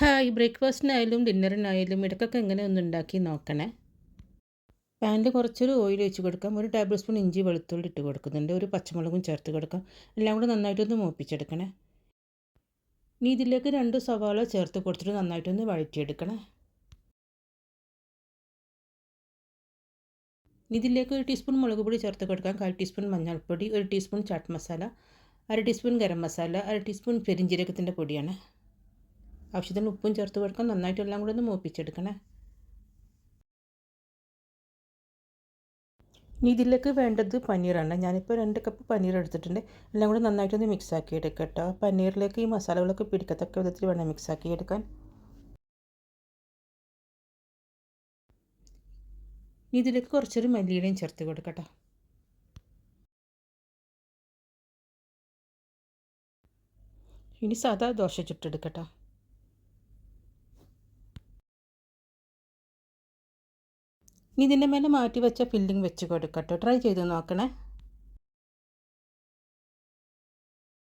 Hi, ബ്രേക്ക്ഫാസ്റ്റിനായാലും ഡിന്നറിനായാലും ഇടയ്ക്കൊക്കെ ഇങ്ങനെ ഒന്ന് ഉണ്ടാക്കി നോക്കണേ. പാനിൽ കുറച്ചൊരു ഓയിൽ ഒഴിച്ച് കൊടുക്കാം. ഒരു ടേബിൾ സ്പൂൺ ഇഞ്ചി വെളുത്തുള്ളി ഇട്ട് കൊടുക്കുന്നുണ്ട്. ഒരു പച്ചമുളകും ചേർത്ത് കൊടുക്കാം. എല്ലാം കൂടെ നന്നായിട്ടൊന്ന് മൂപ്പിച്ചെടുക്കണേ. ഇനി ഇതിലേക്ക് 2 സവാള ചേർത്ത് കൊടുത്തിട്ട് നന്നായിട്ടൊന്ന് വഴറ്റിയെടുക്കണേ. ഇതിലേക്ക് 1 ടീസ്പൂൺ മുളക് പൊടി ചേർത്ത് കൊടുക്കാം. 1/4 ടീസ്പൂൺ മഞ്ഞൾപ്പൊടി, 1 teaspoon chaat masala, 1/2 teaspoon garam masala, 1/2 teaspoon പെരിഞ്ജീരകത്തിൻ്റെ പൊടിയാണ്. ആവശ്യത്തിന് ഉപ്പും ചേർത്ത് കൊടുക്കാം. നന്നായിട്ട് എല്ലാം കൂടെ ഒന്ന് മൂപ്പിച്ചെടുക്കണേ. ഇനി ഇതിലേക്ക് വേണ്ടത് പനീറാണ്. ഞാനിപ്പോൾ 2 കപ്പ് പനീർ എടുത്തിട്ടുണ്ട്. എല്ലാം കൂടി നന്നായിട്ടൊന്ന് മിക്സാക്കി എടുക്കാം കേട്ടോ. പനീറിലേക്ക് ഈ മസാലകളൊക്കെ പിടിക്കത്തക്ക വിധത്തിൽ വേണം മിക്സാക്കി എടുക്കാൻ. ഇനി ഇതിലേക്ക് കുറച്ചൊരു മല്ലിയിലയും ചേർത്ത് കൊടുക്കട്ടോ. ഇനി സാധാ ദോശ ചുട്ടെടുക്കട്ടോ. ഇനി ഇതിൻ്റെ മേലെ മാറ്റി വെച്ച ഫില്ലിംഗ് വെച്ച് കൊടുക്കട്ടോ. ട്രൈ ചെയ്ത് നോക്കണേ.